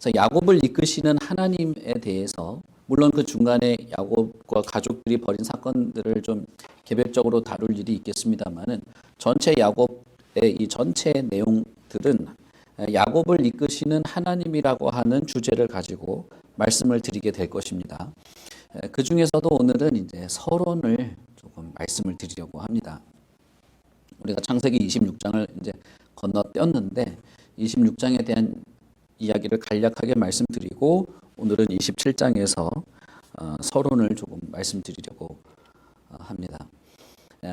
그래서 야곱을 이끄시는 하나님에 대해서 물론 그 중간에 야곱과 가족들이 벌인 사건들을 좀 개별적으로 다룰 일이 있겠습니다만은 전체 야곱의 이 전체 내용들은 야곱을 이끄시는 하나님이라고 하는 주제를 가지고 말씀을 드리게 될 것입니다. 그 중에서도 오늘은 이제 서론을 조금 말씀을 드리려고 합니다. 우리가 창세기 26장을 이제 건너뛰었는데 26장에 대한 이야기를 간략하게 말씀드리고 오늘은 27장에서 서론을 조금 말씀드리려고 합니다.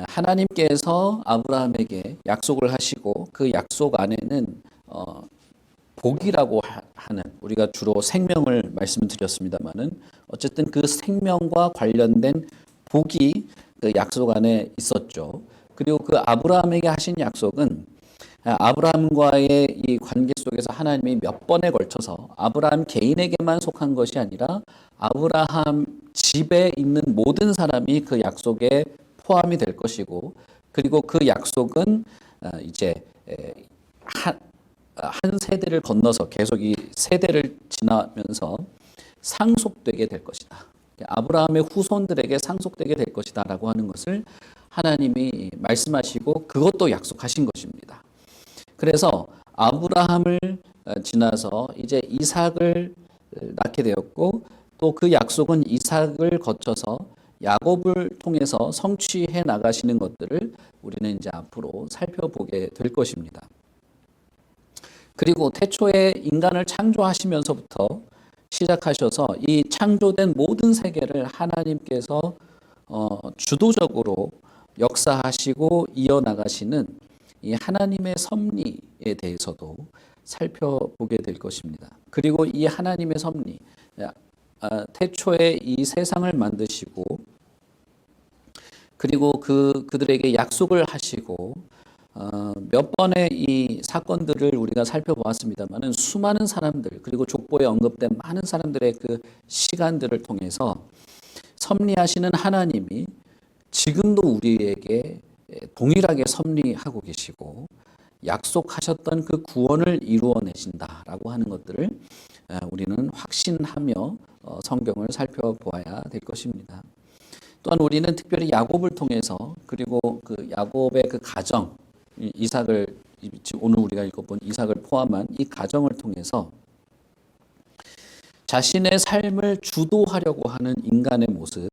하나님께서 아브라함에게 약속을 하시고 그 약속 안에는 복이라고 하는, 우리가 주로 생명을 말씀드렸습니다만은 어쨌든 그 생명과 관련된 복이 그 약속 안에 있었죠. 그리고 그 아브라함에게 하신 약속은 아브라함과의 이 관계 속에서 하나님이 몇 번에 걸쳐서 아브라함 개인에게만 속한 것이 아니라 아브라함 집에 있는 모든 사람이 그 약속에 포함이 될 것이고, 그리고 그 약속은 이제 한 세대를 건너서 계속 이 세대를 지나면서 상속되게 될 것이다. 아브라함의 후손들에게 상속되게 될 것이다 라고 하는 것을 하나님이 말씀하시고 그것도 약속하신 것입니다. 그래서 아브라함을 지나서 이제 이삭을 낳게 되었고, 또 그 약속은 이삭을 거쳐서 야곱을 통해서 성취해 나가시는 것들을 우리는 이제 앞으로 살펴보게 될 것입니다. 그리고 태초에 인간을 창조하시면서부터 시작하셔서 이 창조된 모든 세계를 하나님께서 주도적으로 역사하시고 이어나가시는 이 하나님의 섭리에 대해서도 살펴보게 될 것입니다. 그리고 이 하나님의 섭리, 태초에 이 세상을 만드시고 그리고 그들에게 약속을 하시고 몇 번의 이 사건들을 우리가 살펴보았습니다만은 수많은 사람들, 그리고 족보에 언급된 많은 사람들의 그 시간들을 통해서 섭리하시는 하나님이 지금도 우리에게 동일하게 섭리하고 계시고 약속하셨던 그 구원을 이루어내신다라고 하는 것들을 우리는 확신하며 성경을 살펴보아야 될 것입니다. 또한 우리는 특별히 야곱을 통해서, 그리고 그 야곱의 그 가정, 이삭을, 오늘 우리가 읽어본 이삭을 포함한 이 가정을 통해서 자신의 삶을 주도하려고 하는 인간의 모습,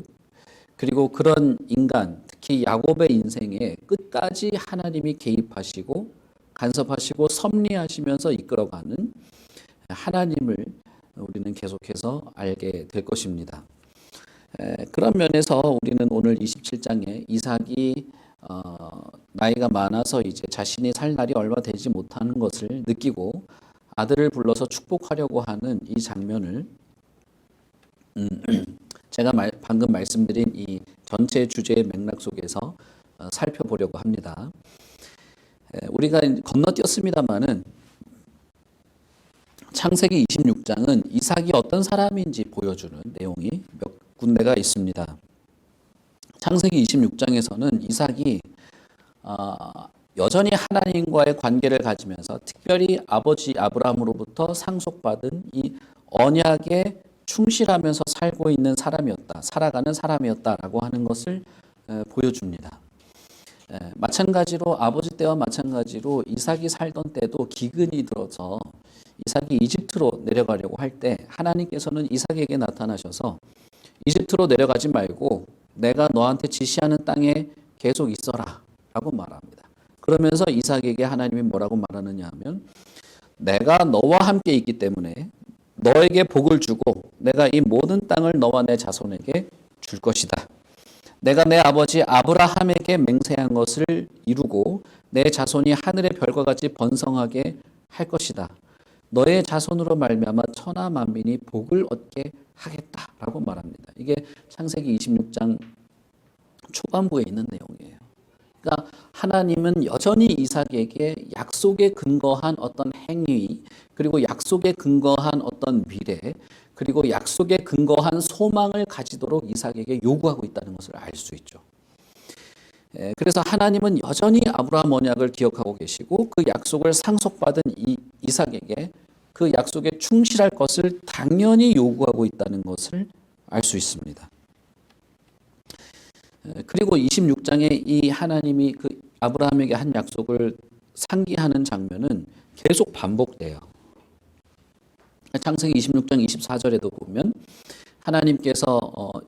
그리고 그런 인간, 특히 야곱의 인생에 끝까지 하나님이 개입하시고 간섭하시고 섭리하시면서 이끌어가는 하나님을 우리는 계속해서 알게 될 것입니다. 그런 면에서 우리는 오늘 27장에 이삭이 나이가 많아서 이제 자신이 살 날이 얼마 되지 못하는 것을 느끼고 아들을 불러서 축복하려고 하는 이 장면을 제가 방금 말씀드린 이 전체 주제의 맥락 속에서 살펴보려고 합니다. 우리가 건너뛰었습니다마는 창세기 26장은 이삭이 어떤 사람인지 보여주는 내용이 몇 군데가 있습니다. 창세기 26장에서는 이삭이 여전히 하나님과의 관계를 가지면서 특별히 아버지 아브라함으로부터 상속받은 이 언약에 충실하면서 살고 있는 사람이었다, 살아가는 사람이었다라고 하는 것을 보여줍니다. 마찬가지로 아버지 때와 마찬가지로 이삭이 살던 때도 기근이 들어서 이삭이 이집트로 내려가려고 할 때 하나님께서는 이삭에게 나타나셔서 이집트로 내려가지 말고 내가 너한테 지시하는 땅에 계속 있어라 라고 말합니다. 그러면서 이삭에게 하나님이 뭐라고 말하느냐 하면, 내가 너와 함께 있기 때문에 너에게 복을 주고 내가 이 모든 땅을 너와 내 자손에게 줄 것이다. 내가 내 아버지 아브라함에게 맹세한 것을 이루고 내 자손이 하늘의 별과 같이 번성하게 할 것이다. 너의 자손으로 말미암아 천하 만민이 복을 얻게 하겠다라고 말합니다. 이게 창세기 26장 초반부에 있는 내용이에요. 그러니까 하나님은 여전히 이삭에게 약속에 근거한 어떤 행위, 그리고 약속에 근거한 어떤 미래, 그리고 약속에 근거한 소망을 가지도록 이삭에게 요구하고 있다는 것을 알 수 있죠. 그래서 하나님은 여전히 아브라함 언약을 기억하고 계시고 그 약속을 상속받은 이삭에게 그 약속에 충실할 것을 당연히 요구하고 있다는 것을 알 수 있습니다. 그리고 26장에 이 하나님이 그 아브라함에게 한 약속을 상기하는 장면은 계속 반복돼요. 창세기 26장 24절에도 보면 하나님께서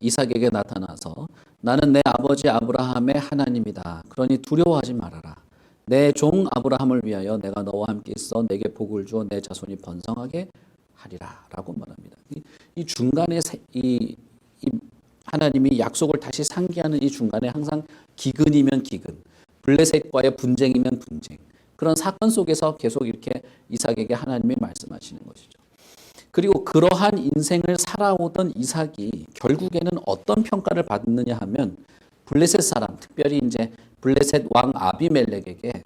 이삭에게 나타나서 나는 내 아버지 아브라함의 하나님이다. 그러니 두려워하지 말아라. 내 종 아브라함을 위하여 내가 너와 함께 있어 내게 복을 주어 내 자손이 번성하게 하리라 라고 말합니다. 이 중간에 이 하나님이 약속을 다시 상기하는 이 중간에 항상 기근이면 기근, 블레셋과의 분쟁이면 분쟁, 그런 사건 속에서 계속 이렇게 이삭에게 하나님이 말씀하시는 것이죠. 그리고 그러한 인생을 살아오던 이삭이 결국에는 어떤 평가를 받느냐 하면 블레셋 사람, 특별히 이제 블레셋 왕 아비멜렉에게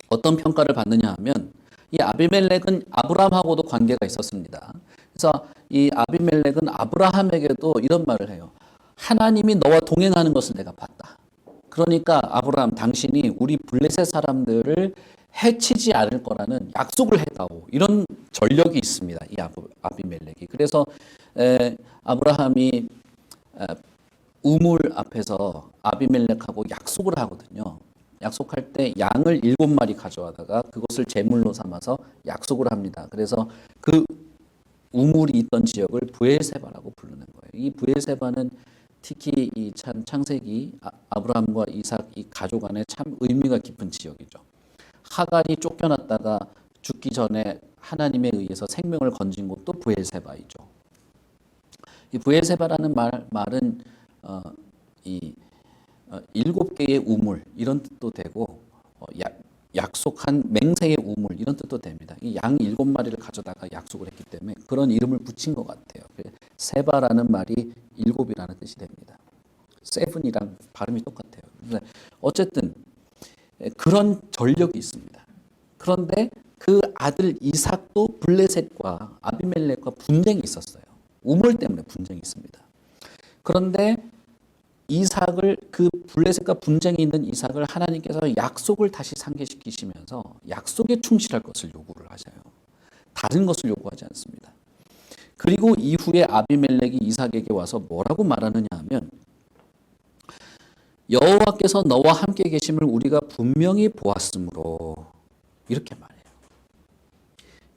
어떤 평가를 받느냐 하면 이 아비멜렉은 아브라함하고도 관계가 있었습니다. 그래서 이 아비멜렉은 아브라함에게도 이런 말을 해요. 하나님이 너와 동행하는 것을 내가 봤다. 그러니까 아브라함 당신이 우리 블레셋 사람들을 해치지 않을 거라는 약속을 했다고 이런 전력이 있습니다. 이 아비멜렉이. 그래서 아브라함이 우물 앞에서 아비멜렉하고 약속을 하거든요. 약속할 때 양을 7마리 가져와다가 그것을 제물로 삼아서 약속을 합니다. 그래서 그 우물이 있던 지역을 브엘세바라고 부르는 거예요. 이 브엘세바는 특히 이 참 창세기 아브라함과 이삭 이 가족 안에 참 의미가 깊은 지역이죠. 하갈이 쫓겨났다가 죽기 전에 하나님에 의해서 생명을 건진 곳도 브엘세바이죠. 이 브엘세바라는 말은 7개의 우물 이런 뜻도 되고 약속한 맹세의 우물 이런 뜻도 됩니다. 이 양 7마리를 가져다가 약속을 했기 때문에 그런 이름을 붙인 것 같아요. 세바라는 말이 7이라는 뜻이 됩니다. 세븐이랑 발음이 똑같아요. 어쨌든 그런 전력이 있습니다. 그런데 그 아들 이삭도 블레셋과 아비멜렉과 분쟁이 있었어요. 우물 때문에 분쟁이 있습니다. 그런데 이삭을 그 블레셋과 분쟁이 있는 이삭을 하나님께서 약속을 다시 상기시키시면서 약속에 충실할 것을 요구를 하셔요. 다른 것을 요구하지 않습니다. 그리고 이후에 아비멜렉이 이삭에게 와서 뭐라고 말하느냐 하면 여호와께서 너와 함께 계심을 우리가 분명히 보았으므로 이렇게 말해요.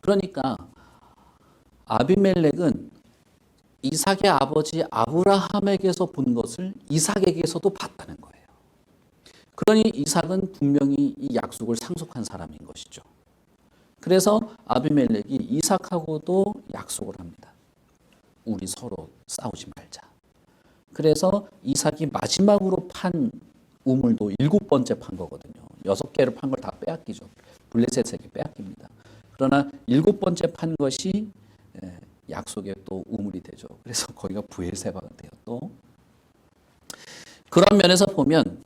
그러니까 아비멜렉은 이삭의 아버지 아브라함에게서 본 것을 이삭에게서도 봤다는 거예요. 그러니 이삭은 분명히 이 약속을 상속한 사람인 것이죠. 그래서 아비멜렉이 이삭하고도 약속을 합니다. 우리 서로 싸우지 말자. 그래서 이삭이 마지막으로 판 우물도 7번째 판 거거든요. 6개를 판 걸 다 빼앗기죠. 블레셋에게 빼앗깁니다. 그러나 7번째 판 것이 약속의 또 우물이 되죠. 그래서 거기가 브엘세바가 돼요. 또 그런 면에서 보면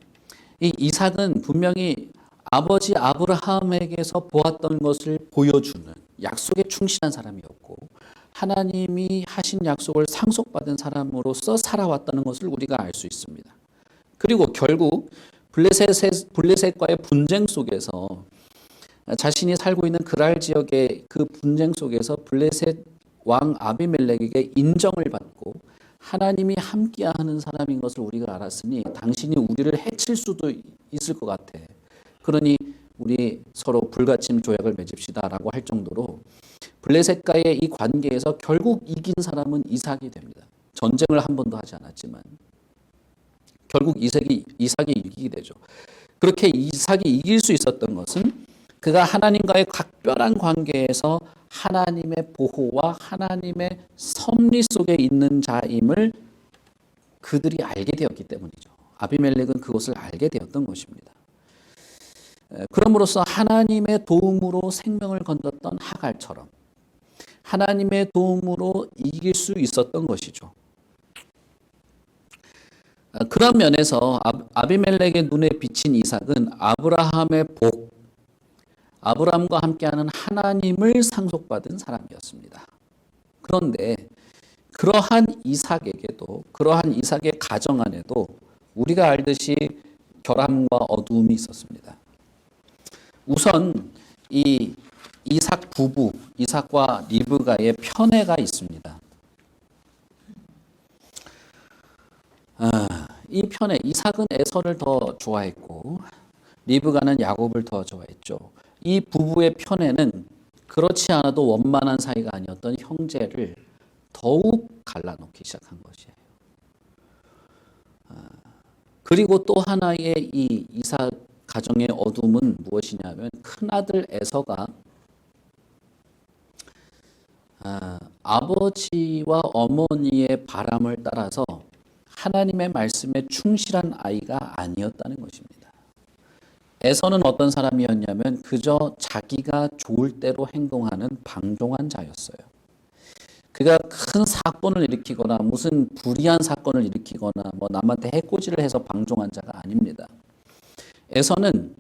이 이삭은 분명히 아버지 아브라함에게서 보았던 것을 보여주는 약속에 충실한 사람이었고 하나님이 하신 약속을 상속받은 사람으로서 살아왔다는 것을 우리가 알 수 있습니다. 그리고 결국 블레셋과의 분쟁 속에서 자신이 살고 있는 그랄 지역의 그 분쟁 속에서 블레셋 왕 아비멜렉에게 인정을 받고 하나님이 함께하는 사람인 것을 우리가 알았으니 당신이 우리를 해칠 수도 있을 것 같아. 그러니 우리 서로 불가침 조약을 맺읍시다라고 할 정도로 블레셋과의 이 관계에서 결국 이긴 사람은 이삭이 됩니다. 전쟁을 한 번도 하지 않았지만 결국 이삭이 이기게 되죠. 그렇게 이삭이 이길 수 있었던 것은 그가 하나님과의 각별한 관계에서 하나님의 보호와 하나님의 섭리 속에 있는 자임을 그들이 알게 되었기 때문이죠. 아비멜렉은 그것을 알게 되었던 것입니다. 그럼으로써 하나님의 도움으로 생명을 건졌던 하갈처럼 하나님의 도움으로 이길 수 있었던 것이죠. 그런 면에서 아비멜렉의 눈에 비친 이삭은 아브라함의 복, 아브라함과 함께하는 하나님을 상속받은 사람이었습니다. 그런데 그러한 이삭에게도 그러한 이삭의 가정 안에도 우리가 알듯이 결함과 어두움이 있었습니다. 우선 이 이삭 부부, 이삭과 리브가의 편애가 있습니다. 이 편애, 이삭은 에서를 더 좋아했고 리브가는 야곱을 더 좋아했죠. 이 부부의 편애는 그렇지 않아도 원만한 사이가 아니었던 형제를 더욱 갈라놓기 시작한 것이에요. 그리고 또 하나의 이 이삭 가정의 어둠은 무엇이냐면 큰아들 에서가 아버지와 어머니의 바람을 따라서 하나님의 말씀에 충실한 아이가 아니었다는 것입니다. 에서는 어떤 사람이었냐면 그저 자기가 좋을 대로 행동하는 방종한 자였어요. 그가 큰 사건을 일으키거나 무슨 불의한 사건을 일으키거나 뭐 남한테 해코지를 해서 방종한 자가 아닙니다. 에서는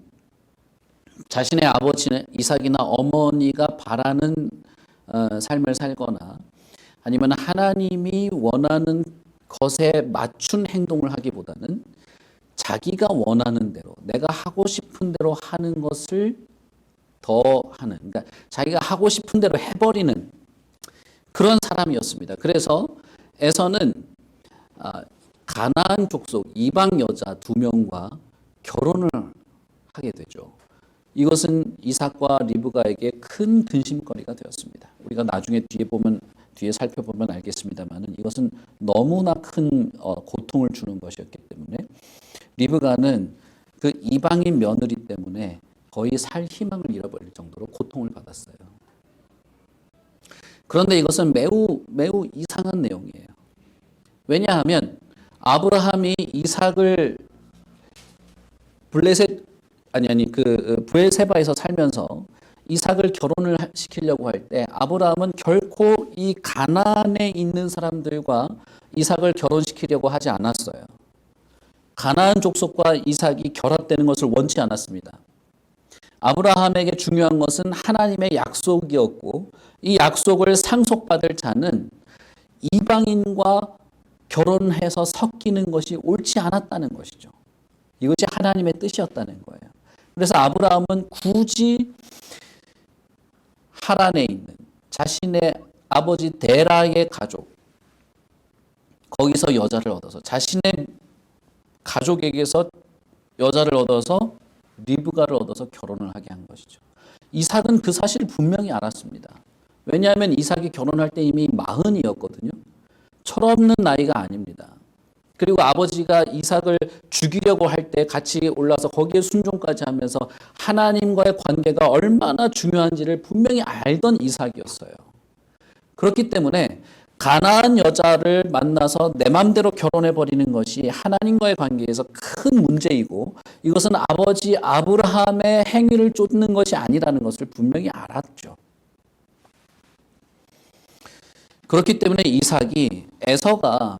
자신의 아버지 이삭이나 어머니가 바라는 삶을 살거나 아니면 하나님이 원하는 것에 맞춘 행동을 하기보다는 자기가 원하는 대로 내가 하고 싶은 대로 하는 것을 더 하는, 그러니까 자기가 하고 싶은 대로 해버리는 그런 사람이었습니다. 그래서 에서는 가나안 족속 이방 여자 2명과 결혼을 하게 되죠. 이것은 이삭과 리브가에게 큰 근심거리가 되었습니다. 우리가 나중에 뒤에 살펴보면 알겠습니다만 이것은 너무나 큰 고통을 주는 것이었기 때문에 리브가는 그 이방인 며느리 때문에 거의 살 희망을 잃어버릴 정도로 고통을 받았어요. 그런데 이것은 매우 이상한 내용이에요. 왜냐하면 아브라함이 이삭을 브엘세바에서 살면서 이삭을 결혼을 시키려고 할 때 아브라함은 결코 이 가나안에 있는 사람들과 이삭을 결혼시키려고 하지 않았어요. 가나안 족속과 이삭이 결합되는 것을 원치 않았습니다. 아브라함에게 중요한 것은 하나님의 약속이었고 이 약속을 상속받을 자는 이방인과 결혼해서 섞이는 것이 옳지 않았다는 것이죠. 이것이 하나님의 뜻이었다는 거예요. 그래서 아브라함은 굳이 하란에 있는 자신의 아버지 데라의 가족, 거기서 여자를 얻어서 자신의 가족에게서 여자를 얻어서 리브가를 얻어서 결혼을 하게 한 것이죠. 이삭은 그 사실을 분명히 알았습니다. 왜냐하면 이삭이 결혼할 때 이미 40이었거든요. 철없는 나이가 아닙니다. 그리고 아버지가 이삭을 죽이려고 할 때 같이 올라서 거기에 순종까지 하면서 하나님과의 관계가 얼마나 중요한지를 분명히 알던 이삭이었어요. 그렇기 때문에 가나안 여자를 만나서 내 맘대로 결혼해버리는 것이 하나님과의 관계에서 큰 문제이고 이것은 아버지 아브라함의 행위를 쫓는 것이 아니라는 것을 분명히 알았죠. 그렇기 때문에 이삭이 에서가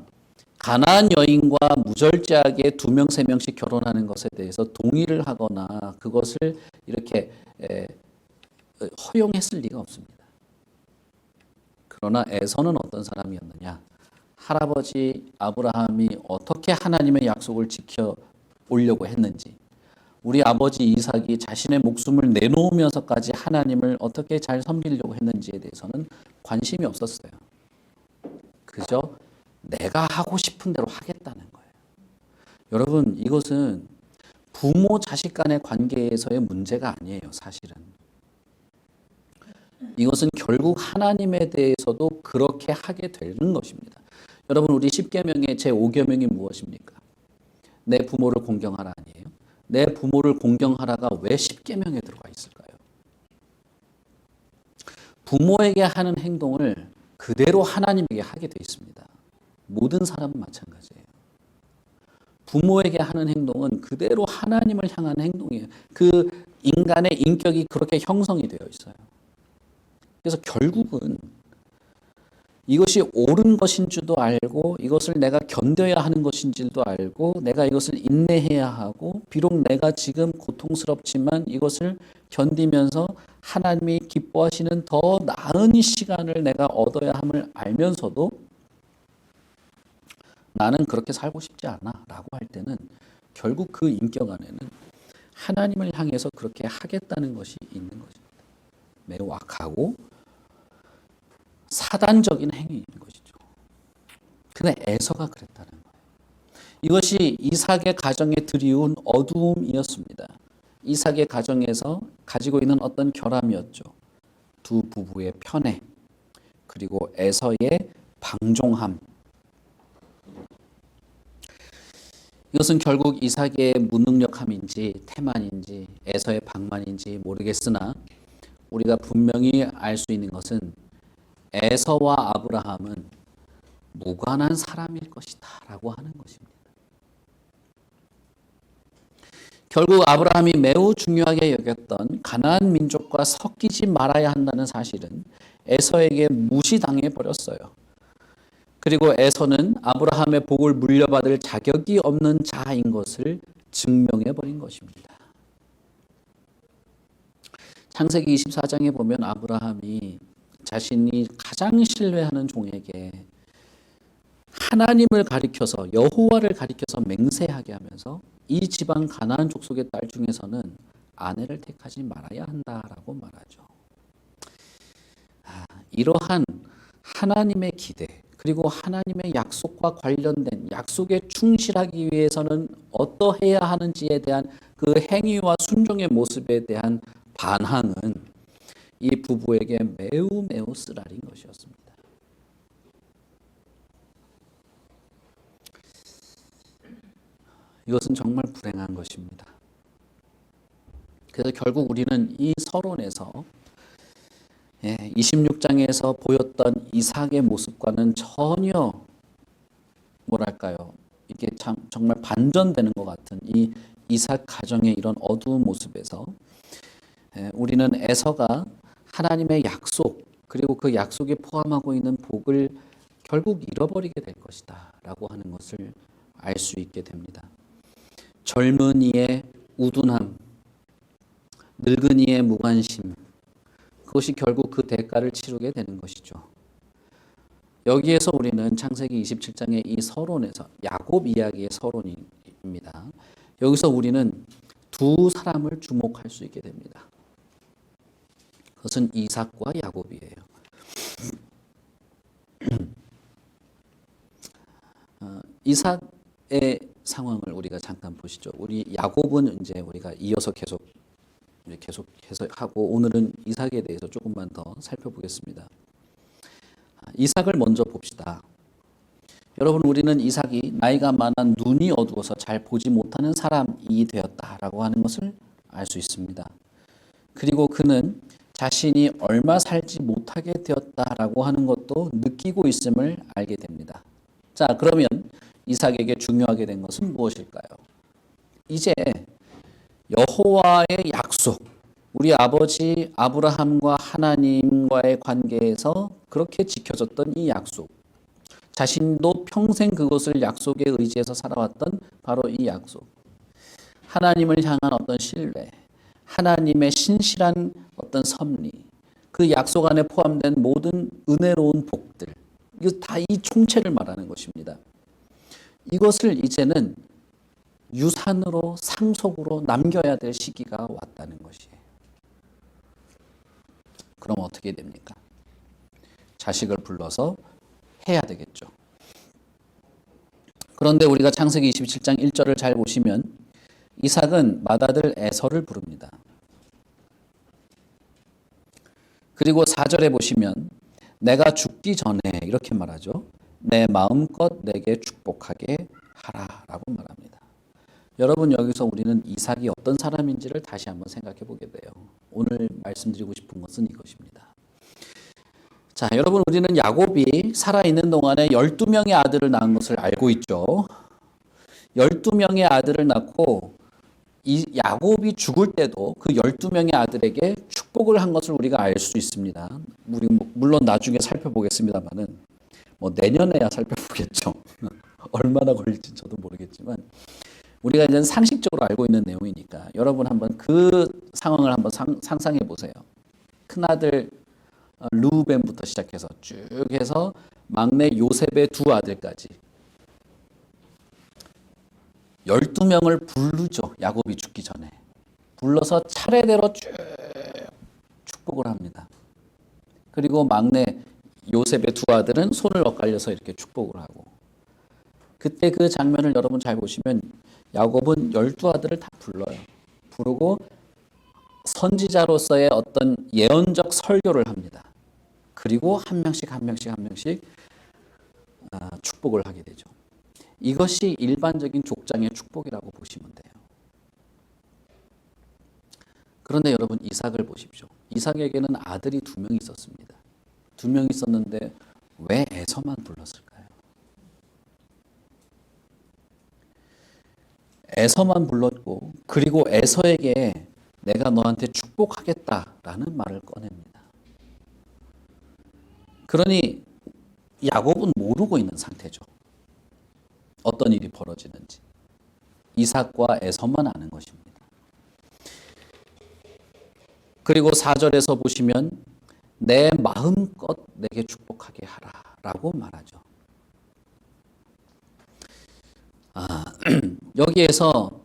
가나안 여인과 무절제하게 2명, 3명씩 결혼하는 것에 대해서 동의를 하거나 그것을 이렇게 허용했을 리가 없습니다. 그러나 에서는 어떤 사람이었느냐? 할아버지 아브라함이 어떻게 하나님의 약속을 지켜오려고 했는지, 우리 아버지 이삭이 자신의 목숨을 내놓으면서까지 하나님을 어떻게 잘 섬기려고 했는지에 대해서는 관심이 없었어요. 그저 내가 하고 싶은 대로 하겠다는 거예요. 여러분, 이것은 부모 자식 간의 관계에서의 문제가 아니에요, 사실은. 이것은 결국 하나님에 대해서도 그렇게 하게 되는 것입니다. 여러분, 우리 10계명의 제5계명이 무엇입니까? 내 부모를 공경하라 아니에요? 내 부모를 공경하라가 왜 10계명에 들어가 있을까요? 부모에게 하는 행동을 그대로 하나님에게 하게 돼 있습니다. 모든 사람은 마찬가지예요. 부모에게 하는 행동은 그대로 하나님을 향한 행동이에요. 그 인간의 인격이 그렇게 형성이 되어 있어요. 그래서 결국은 이것이 옳은 것인 줄도 알고 이것을 내가 견뎌야 하는 것인 줄도 알고 내가 이것을 인내해야 하고 비록 내가 지금 고통스럽지만 이것을 견디면서 하나님이 기뻐하시는 더 나은 시간을 내가 얻어야 함을 알면서도 나는 그렇게 살고 싶지 않아 라고 할 때는 결국 그 인격 안에는 하나님을 향해서 그렇게 하겠다는 것이 있는 것입니다. 매우 악하고 사단적인 행위인 것이죠. 근데 에서가 그랬다는 거예요. 이것이 이삭의 가정에 들이운 어두움이었습니다. 이삭의 가정에서 가지고 있는 어떤 결함이었죠. 두 부부의 편애, 그리고 에서의 방종함. 이것은 결국 이삭의 무능력함인지 태만인지 에서의 방만인지 모르겠으나 우리가 분명히 알 수 있는 것은 에서와 아브라함은 무관한 사람일 것이다 라고 하는 것입니다. 결국 아브라함이 매우 중요하게 여겼던 가나안 민족과 섞이지 말아야 한다는 사실은 에서에게 무시당해 버렸어요. 그리고 에서는 아브라함의 복을 물려받을 자격이 없는 자인 것을 증명해 버린 것입니다. 창세기 24장에 보면 아브라함이 자신이 가장 신뢰하는 종에게 하나님을 가리켜서 여호와를 가리켜서 맹세하게 하면서 이 지방 가나안 족속의 딸 중에서는 아내를 택하지 말아야 한다라고 말하죠. 이러한 하나님의 기대 그리고 하나님의 약속과 관련된 약속에 충실하기 위해서는 어떠해야 하는지에 대한 그 행위와 순종의 모습에 대한 반항은 이 부부에게 매우 쓰라린 것이었습니다. 이것은 정말 불행한 것입니다. 그래서 결국 우리는 이 서론에서 26장에서 보였던 이삭의 모습과는 전혀 뭐랄까요, 이게 참 정말 반전되는 것 같은 이 이삭 가정의 이런 어두운 모습에서 우리는 에서가 하나님의 약속 그리고 그 약속에 포함하고 있는 복을 결국 잃어버리게 될 것이다 라고 하는 것을 알 수 있게 됩니다. 젊은이의 우둔함, 늙은이의 무관심, 그것이 결국 그 대가를 치르게 되는 것이죠. 여기에서 우리는 창세기 27장의 이 서론에서 야곱 이야기의 서론입니다. 여기서 우리는 두 사람을 주목할 수 있게 됩니다. 그것은 이삭과 야곱이에요. 이삭의 상황을 우리가 잠깐 보시죠. 우리 야곱은 이제 우리가 이어서 계속 하고 오늘은 이삭에 대해서 조금만 더 살펴보겠습니다. 이삭을 먼저 봅시다. 여러분, 우리는 이삭이 나이가 많아 눈이 어두워서 잘 보지 못하는 사람이 되었다라고 하는 것을 알 수 있습니다. 그리고 그는 자신이 얼마 살지 못하게 되었다라고 하는 것도 느끼고 있음을 알게 됩니다. 자, 그러면 이삭에게 중요하게 된 것은 무엇일까요? 이제 여호와의 약속, 우리 아버지 아브라함과 하나님과의 관계에서 그렇게 지켜졌던 이 약속, 자신도 평생 그것을 약속에 의지해서 살아왔던 바로 이 약속, 하나님을 향한 어떤 신뢰, 하나님의 신실한 어떤 섭리, 그 약속 안에 포함된 모든 은혜로운 복들, 이거 다 이 총체를 말하는 것입니다. 이것을 이제는 유산으로 상속으로 남겨야 될 시기가 왔다는 것이에요. 그럼 어떻게 됩니까? 자식을 불러서 해야 되겠죠. 그런데 우리가 창세기 27장 1절을 잘 보시면 이삭은 맏아들 에서를 부릅니다. 그리고 4절에 보시면 내가 죽기 전에 이렇게 말하죠. 내 마음껏 내게 축복하게 하라라고 말합니다. 여러분, 여기서 우리는 이삭이 어떤 사람인지를 다시 한번 생각해 보게 돼요. 오늘 말씀드리고 싶은 것은 이것입니다. 자, 여러분, 우리는 야곱이 살아있는 동안에 12명의 아들을 낳은 것을 알고 있죠. 12명의 아들을 낳고 이 야곱이 죽을 때도 그 12명의 아들에게 축복을 한 것을 우리가 알 수 있습니다. 우리 물론 나중에 살펴보겠습니다만은 내년에야 살펴보겠죠. 얼마나 걸릴지 저도 모르겠지만 우리가 이제 상식적으로 알고 있는 내용이니까 여러분 한번 그 상황을 한번 상상해 보세요. 큰아들 르우벤부터 시작해서 쭉 해서 막내 요셉의 두 아들까지 12명을 부르죠. 야곱이 죽기 전에. 불러서 차례대로 쭉 축복을 합니다. 그리고 막내 요셉의 두 아들은 손을 엇갈려서 이렇게 축복을 하고, 그때 그 장면을 여러분 잘 보시면 야곱은 12아들을 다 불러요. 부르고 선지자로서의 어떤 예언적 설교를 합니다. 그리고 한 명씩 축복을 하게 되죠. 이것이 일반적인 족장의 축복이라고 보시면 돼요. 그런데 여러분 이삭을 보십시오. 이삭에게는 아들이 2명 있었습니다. 2명 있었는데 왜 에서만 불렀을까요? 에서만 불렀고, 그리고 에서에게 내가 너한테 축복하겠다라는 말을 꺼냅니다. 그러니 야곱은 모르고 있는 상태죠. 어떤 일이 벌어지는지. 이삭과 에서만 아는 것입니다. 그리고 4절에서 보시면 내 마음껏 내게 축복하게 하라 라고 말하죠. 여기에서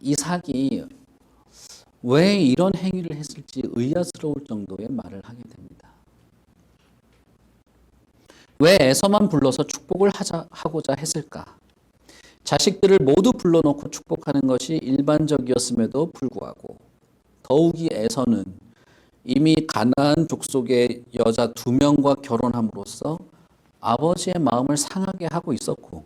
이삭이 왜 이런 행위를 했을지 의아스러울 정도의 말을 하게 됩니다. 왜 에서만 불러서 축복을 하고자 했을까? 자식들을 모두 불러놓고 축복하는 것이 일반적이었음에도 불구하고 더욱이 에서는 이미 가나안 족속의 여자 2명과 결혼함으로써 아버지의 마음을 상하게 하고 있었고,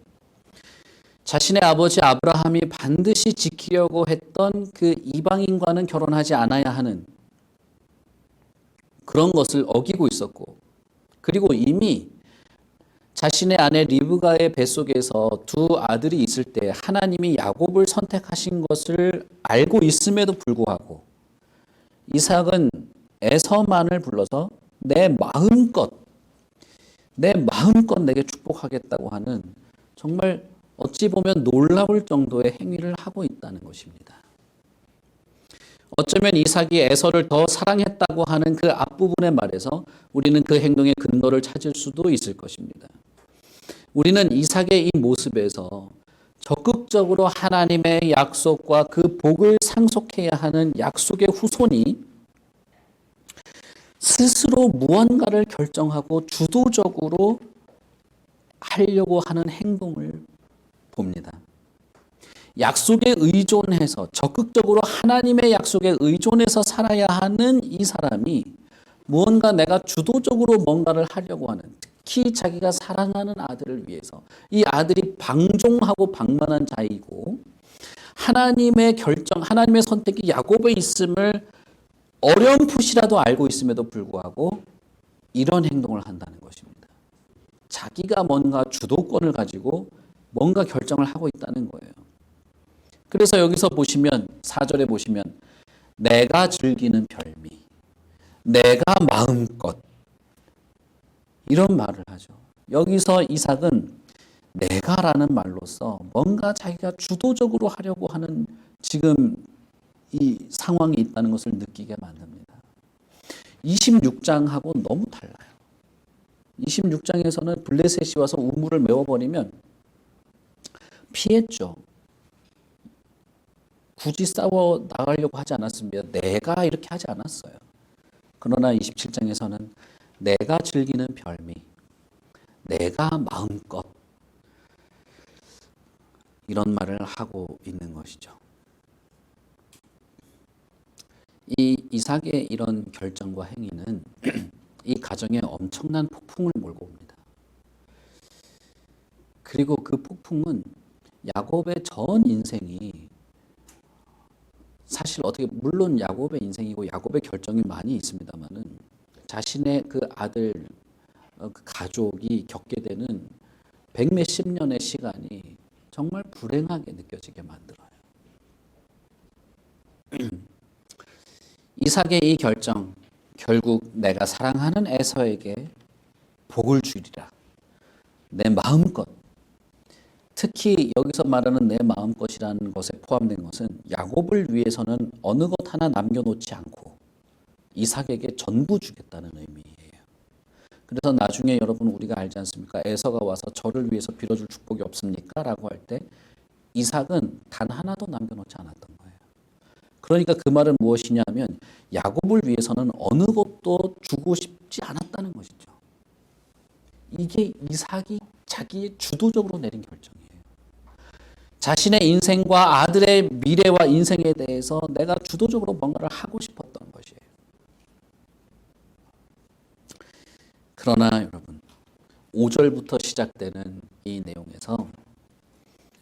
자신의 아버지 아브라함이 반드시 지키려고 했던 그 이방인과는 결혼하지 않아야 하는 그런 것을 어기고 있었고, 그리고 이미 자신의 아내 리브가의 뱃속에서 2 아들이 있을 때 하나님이 야곱을 선택하신 것을 알고 있음에도 불구하고 이삭은 에서만을 불러서 내 마음껏 내게 축복하겠다고 하는, 정말 어찌 보면 놀라울 정도의 행위를 하고 있다는 것입니다. 어쩌면 이삭이 에서를 더 사랑했다고 하는 그 앞부분의 말에서 우리는 그 행동의 근거를 찾을 수도 있을 것입니다. 우리는 이삭의 이 모습에서 적극적으로 하나님의 약속과 그 복을 상속해야 하는 약속의 후손이 스스로 무언가를 결정하고 주도적으로 하려고 하는 행동을 봅니다. 약속에 의존해서, 적극적으로 하나님의 약속에 의존해서 살아야 하는 이 사람이 무언가 내가 주도적으로 뭔가를 하려고 하는, 특히 자기가 사랑하는 아들을 위해서, 이 아들이 방종하고 방만한 자이고 하나님의 결정, 하나님의 선택이 야곱에 있음을 어렴풋이라도 알고 있음에도 불구하고 이런 행동을 한다는 것입니다. 자기가 뭔가 주도권을 가지고 뭔가 결정을 하고 있다는 거예요. 그래서 여기서 보시면 4절에 보시면 내가 즐기는 별미, 내가 마음껏, 이런 말을 하죠. 여기서 이삭은 내가라는 말로써 뭔가 자기가 주도적으로 하려고 하는 지금 이 상황이 있다는 것을 느끼게 만듭니다. 26장하고 너무 달라요. 26장에서는 블레셋이 와서 우물을 메워버리면 피했죠. 굳이 싸워 나가려고 하지 않았습니다. 내가 이렇게 하지 않았어요. 그러나 27장에서는 내가 즐기는 별미, 내가 마음껏, 이런 말을 하고 있는 것이죠. 이 이삭의 이런 결정과 행위는 이 가정에 엄청난 폭풍을 몰고 옵니다. 그리고 그 폭풍은 야곱의 전 인생이, 사실 어떻게, 물론 야곱의 인생이고 야곱의 결정이 많이 있습니다만은 자신의 그 아들, 그 가족이 겪게 되는 백몇십 년의 시간이 정말 불행하게 느껴지게 만들어요. 이삭의 이 결정, 결국 내가 사랑하는 에서에게 복을 주리라, 내 마음껏, 특히 여기서 말하는 내 마음것이라는 것에 포함된 것은 야곱을 위해서는 어느 것 하나 남겨놓지 않고 이삭에게 전부 주겠다는 의미예요. 그래서 나중에 여러분 우리가 알지 않습니까? 에서가 와서 저를 위해서 빌어줄 축복이 없습니까? 라고 할 때 이삭은 단 하나도 남겨놓지 않았던 거예요. 그러니까 그 말은 무엇이냐면 야곱을 위해서는 어느 것도 주고 싶지 않았다는 것이죠. 이게 이삭이 자기 주도적으로 내린 결정이에요. 자신의 인생과 아들의 미래와 인생에 대해서 내가 주도적으로 뭔가를 하고 싶었던 것이에요. 그러나 여러분, 5절부터 시작되는 이 내용에서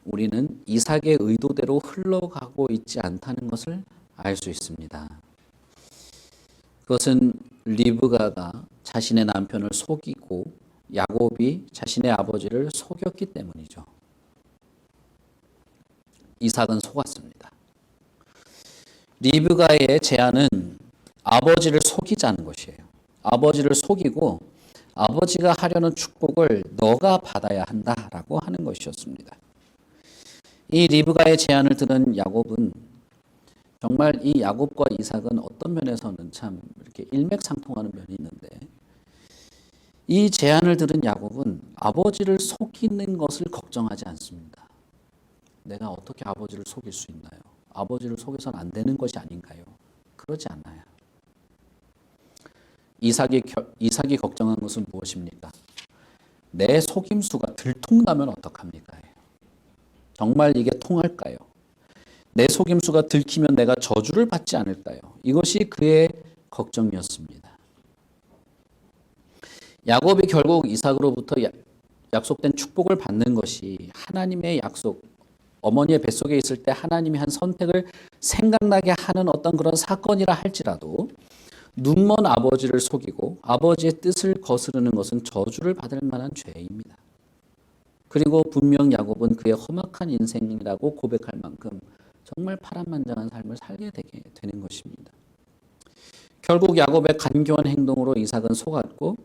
우리는 이삭의 의도대로 흘러가고 있지 않다는 것을 알 수 있습니다. 그것은 리브가가 자신의 남편을 속이고 야곱이 자신의 아버지를 속였기 때문이죠. 이삭은 속았습니다. 리브가의 제안은 아버지를 속이자는 것이에요. 아버지를 속이고 아버지가 하려는 축복을 너가 받아야 한다라고 하는 것이었습니다. 이 리브가의 제안을 들은 야곱은 정말 이 야곱과 이삭은 어떤 면에서는 참 이렇게 일맥상통하는 면이 있는데, 이 제안을 들은 야곱은 아버지를 속이는 것을 걱정하지 않습니다. 내가 어떻게 아버지를 속일 수 있나요? 아버지를 속여서는 안 되는 것이 아닌가요? 그러지 않아요. 이삭이 걱정한 것은 무엇입니까? 내 속임수가 들통나면 어떡합니까? 정말 이게 통할까요? 내 속임수가 들키면 내가 저주를 받지 않을까요? 이것이 그의 걱정이었습니다. 야곱이 결국 이삭으로부터 약속된 축복을 받는 것이 하나님의 약속, 어머니의 뱃속에 있을 때 하나님이 한 선택을 생각나게 하는 어떤 그런 사건이라 할지라도 눈먼 아버지를 속이고 아버지의 뜻을 거스르는 것은 저주를 받을 만한 죄입니다. 그리고 분명 야곱은 그의 험악한 인생이라고 고백할 만큼 정말 파란만장한 삶을 살게 되게 되는 것입니다. 결국 야곱의 간교한 행동으로 이삭은 속았고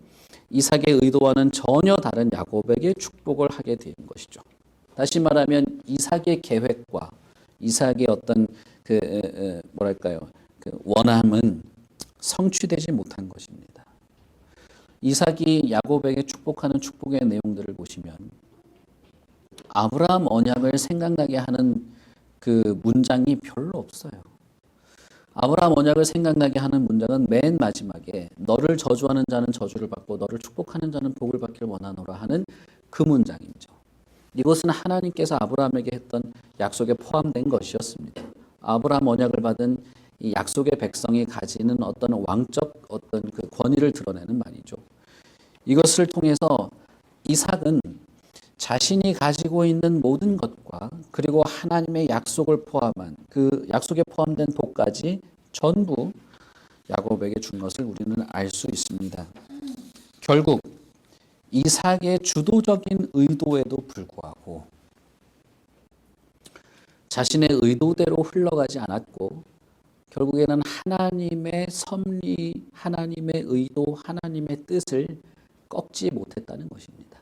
이삭의 의도와는 전혀 다른 야곱에게 축복을 하게 된 것이죠. 다시 말하면 이삭의 계획과 이삭의 어떤 그 원함은 성취되지 못한 것입니다. 이삭이 야곱에게 축복하는 축복의 내용들을 보시면 아브라함 언약을 생각나게 하는 그 문장이 별로 없어요. 아브라함 언약을 생각나게 하는 문장은 맨 마지막에 너를 저주하는 자는 저주를 받고 너를 축복하는 자는 복을 받기를 원하노라 하는 그 문장이죠. 이것은 하나님께서 아브라함에게 했던 약속에 포함된 것이었습니다. 아브라함 언약을 받은 이 약속의 백성이 가지는 어떤 왕적 어떤 그 권위를 드러내는 말이죠. 이것을 통해서 이삭은 자신이 가지고 있는 모든 것과 그리고 하나님의 약속을 포함한 그 약속에 포함된 복까지 전부 야곱에게 준 것을 우리는 알 수 있습니다. 결국 이삭의 주도적인 의도에도 불구하고 자신의 의도대로 흘러가지 않았고 결국에는 하나님의 섭리, 하나님의 의도, 하나님의 뜻을 꺾지 못했다는 것입니다.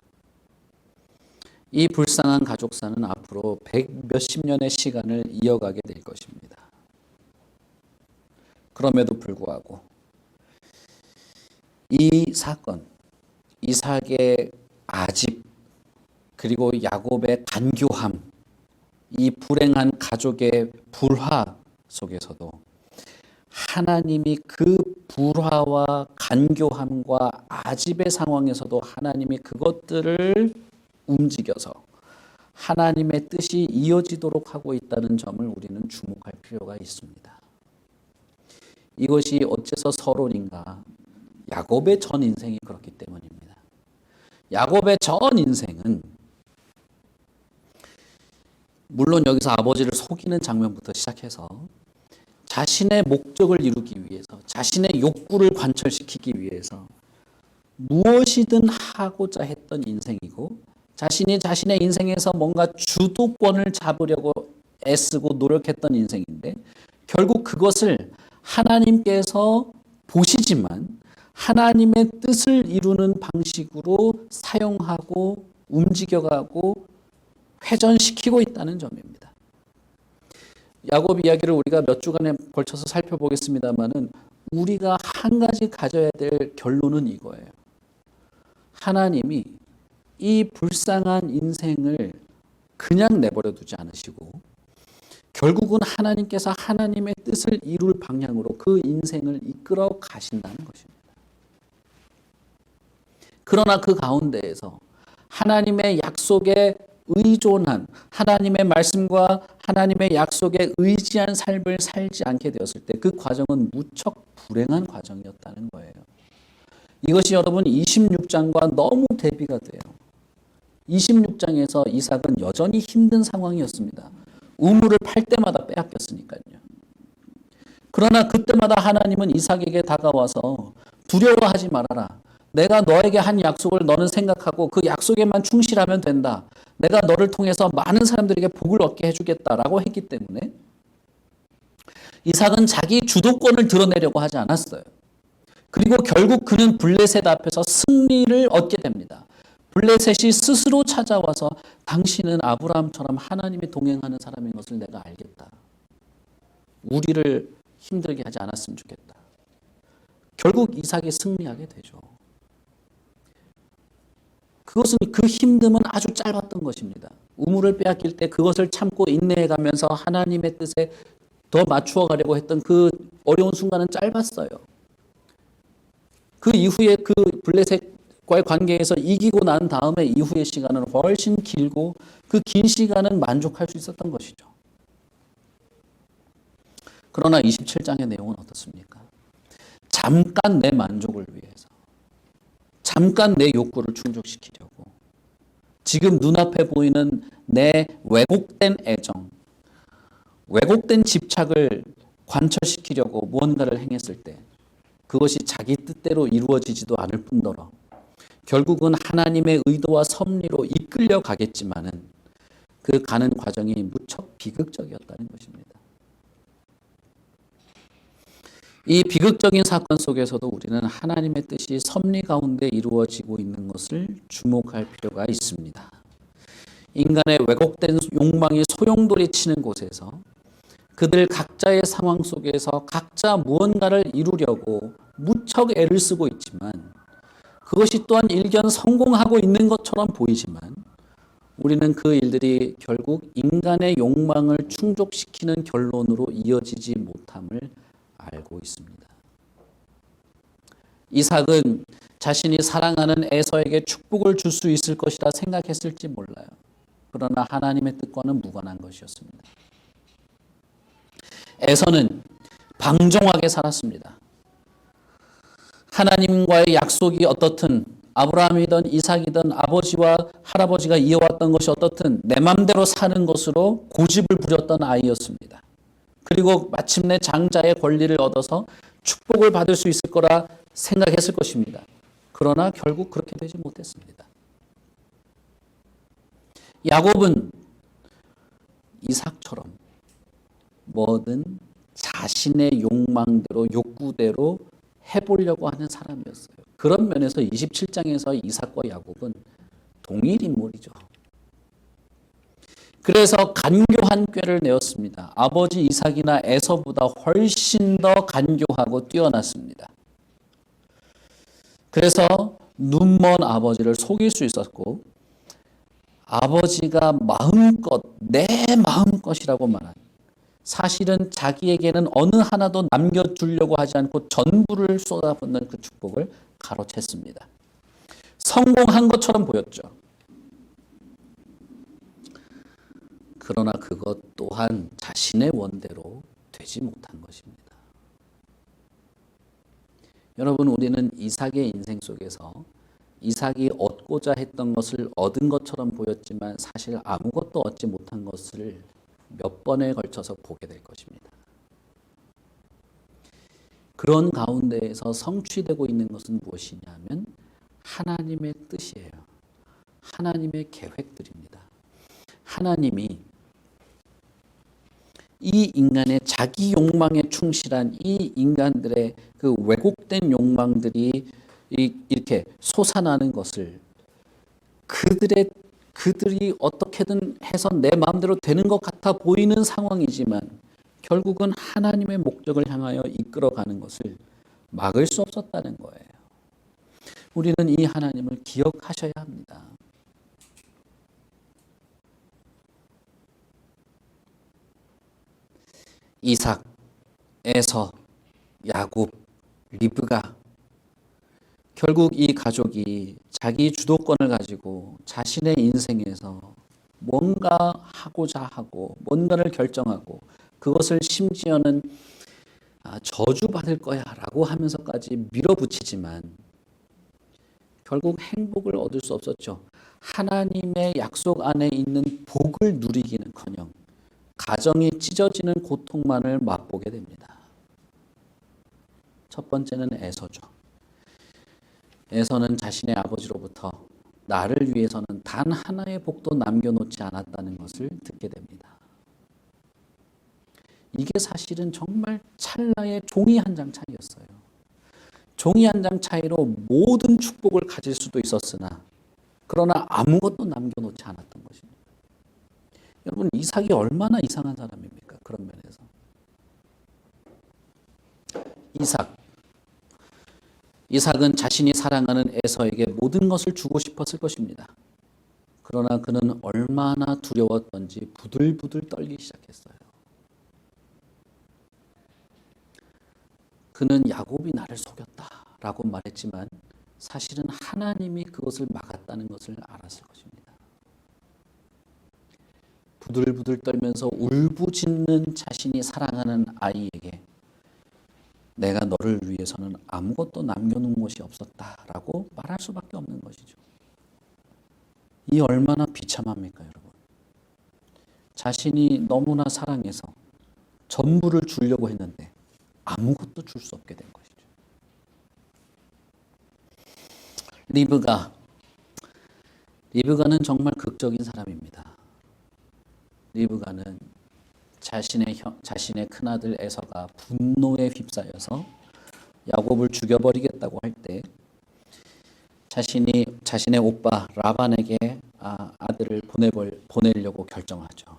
이 불쌍한 가족사는 앞으로 100몇십 년의 시간을 이어가게 될 것입니다. 그럼에도 불구하고 이 사건, 이삭의 아집, 그리고 야곱의 간교함, 이 불행한 가족의 불화 속에서도 하나님이 그 불화와 간교함과 아집의 상황에서도 하나님이 그것들을 움직여서 하나님의 뜻이 이어지도록 하고 있다는 점을 우리는 주목할 필요가 있습니다. 이것이 어째서 서론인가? 야곱의 전 인생이 그렇기 때문입니다. 야곱의 전 인생은 물론 여기서 아버지를 속이는 장면부터 시작해서 자신의 목적을 이루기 위해서, 자신의 욕구를 관철시키기 위해서 무엇이든 하고자 했던 인생이고 자신이 자신의 인생에서 뭔가 주도권을 잡으려고 애쓰고 노력했던 인생인데 결국 그것을 하나님께서 보시지만 하나님의 뜻을 이루는 방식으로 사용하고 움직여가고 회전시키고 있다는 점입니다. 야곱 이야기를 우리가 몇 주간에 걸쳐서 살펴보겠습니다만은 우리가 한 가지 가져야 될 결론은 이거예요. 하나님이 이 불쌍한 인생을 그냥 내버려 두지 않으시고 결국은 하나님께서 하나님의 뜻을 이룰 방향으로 그 인생을 이끌어 가신다는 것입니다. 그러나 그 가운데에서 하나님의 약속에 의존한, 하나님의 말씀과 하나님의 약속에 의지한 삶을 살지 않게 되었을 때 그 과정은 무척 불행한 과정이었다는 거예요. 이것이 여러분 26장과 너무 대비가 돼요. 26장에서 이삭은 여전히 힘든 상황이었습니다. 우물을 팔 때마다 빼앗겼으니까요. 그러나 그때마다 하나님은 이삭에게 다가와서 두려워하지 말아라. 내가 너에게 한 약속을 너는 생각하고 그 약속에만 충실하면 된다. 내가 너를 통해서 많은 사람들에게 복을 얻게 해주겠다라고 했기 때문에 이삭은 자기 주도권을 드러내려고 하지 않았어요. 그리고 결국 그는 블레셋 앞에서 승리를 얻게 됩니다. 블레셋이 스스로 찾아와서 당신은 아브라함처럼 하나님이 동행하는 사람인 것을 내가 알겠다. 우리를 힘들게 하지 않았으면 좋겠다. 결국 이삭이 승리하게 되죠. 그것은 그 힘듦은 아주 짧았던 것입니다. 우물을 빼앗길 때 그것을 참고 인내해가면서 하나님의 뜻에 더 맞추어 가려고 했던 그 어려운 순간은 짧았어요. 그 이후에 그 블레셋과의 관계에서 이기고 난 다음에 이후의 시간은 훨씬 길고 그 긴 시간은 만족할 수 있었던 것이죠. 그러나 27장의 내용은 어떻습니까? 잠깐 내 만족을 위해서, 잠깐 내 욕구를 충족시키려고, 지금 눈앞에 보이는 내 왜곡된 애정, 왜곡된 집착을 관철시키려고 무언가를 행했을 때 그것이 자기 뜻대로 이루어지지도 않을 뿐더러 결국은 하나님의 의도와 섭리로 이끌려 가겠지만은 그 가는 과정이 무척 비극적이었다는 것입니다. 이 비극적인 사건 속에서도 우리는 하나님의 뜻이 섭리 가운데 이루어지고 있는 것을 주목할 필요가 있습니다. 인간의 왜곡된 욕망이 소용돌이 치는 곳에서 그들 각자의 상황 속에서 각자 무언가를 이루려고 무척 애를 쓰고 있지만 그것이 또한 일견 성공하고 있는 것처럼 보이지만 우리는 그 일들이 결국 인간의 욕망을 충족시키는 결론으로 이어지지 못함을 알고 있습니다. 이삭은 자신이 사랑하는 에서에게 축복을 줄 수 있을 것이라 생각했을지 몰라요. 그러나 하나님의 뜻과는 무관한 것이었습니다. 에서는 방종하게 살았습니다. 하나님과의 약속이 어떻든 아브라함이든 이삭이든 아버지와 할아버지가 이어왔던 것이 어떻든 내 맘대로 사는 것으로 고집을 부렸던 아이였습니다. 그리고 마침내 장자의 권리를 얻어서 축복을 받을 수 있을 거라 생각했을 것입니다. 그러나 결국 그렇게 되지 못했습니다. 야곱은 이삭처럼 뭐든 자신의 욕망대로 욕구대로 해보려고 하는 사람이었어요. 그런 면에서 27장에서 이삭과 야곱은 동일 인물이죠. 그래서 간교한 꾀를 내었습니다. 아버지 이삭이나 에서보다 훨씬 더 간교하고 뛰어났습니다. 그래서 눈먼 아버지를 속일 수 있었고 아버지가 마음껏 내 마음껏이라고 말한 사실은 자기에게는 어느 하나도 남겨두려고 하지 않고 전부를 쏟아붓는 그 축복을 가로챘습니다. 성공한 것처럼 보였죠. 그러나 그것 또한 자신의 원대로 되지 못한 것입니다. 여러분, 우리는 이삭의 인생 속에서 이삭이 얻고자 했던 것을 얻은 것처럼 보였지만 사실 아무것도 얻지 못한 것을 몇 번에 걸쳐서 보게 될 것입니다. 그런 가운데에서 성취되고 있는 것은 무엇이냐면 하나님의 뜻이에요. 하나님의 계획들입니다. 하나님이 이 인간의 자기 욕망에 충실한 이 인간들의 그 왜곡된 욕망들이 이렇게 솟아나는 것을 그들이 어떻게든 해서 내 마음대로 되는 것 같아 보이는 상황이지만 결국은 하나님의 목적을 향하여 이끌어가는 것을 막을 수 없었다는 거예요. 우리는 이 하나님을 기억하셔야 합니다. 이삭, 에서, 야곱, 리브가 결국 이 가족이 자기 주도권을 가지고 자신의 인생에서 뭔가 하고자 하고 뭔가를 결정하고 그것을 심지어는 저주받을 거야 라고 하면서까지 밀어붙이지만 결국 행복을 얻을 수 없었죠. 하나님의 약속 안에 있는 복을 누리기는커녕 가정이 찢어지는 고통만을 맛보게 됩니다. 첫 번째는 에서죠. 에서는 자신의 아버지로부터 나를 위해서는 단 하나의 복도 남겨놓지 않았다는 것을 듣게 됩니다. 이게 사실은 정말 찰나의 종이 한 장 차이였어요. 종이 한 장 차이로 모든 축복을 가질 수도 있었으나 그러나 아무것도 남겨놓지 않았던 것입니다. 여러분, 이삭이 얼마나 이상한 사람입니까? 그런 면에서. 이삭은 자신이 사랑하는 에서에게 모든 것을 주고 싶었을 것입니다. 그러나 그는 얼마나 두려웠던지 부들부들 떨기 시작했어요. 그는 야곱이 나를 속였다라고 말했지만 사실은 하나님이 그것을 막았다는 것을 알았을 것입니다. 부들부들 떨면서 울부짖는 자신이 사랑하는 아이에게 내가 너를 위해서는 아무것도 남겨놓은 것이 없었다라고 말할 수밖에 없는 것이죠. 이 얼마나 비참합니까, 여러분? 자신이 너무나 사랑해서 전부를 주려고 했는데 아무것도 줄 수 없게 된 것이죠. 리브가는 정말 극적인 사람입니다. 리브가는 자신의 큰아들 에서가 분노에 휩싸여서 야곱을 죽여버리겠다고 할 때 자신의 오빠 라반에게 아들을 보내려고 결정하죠.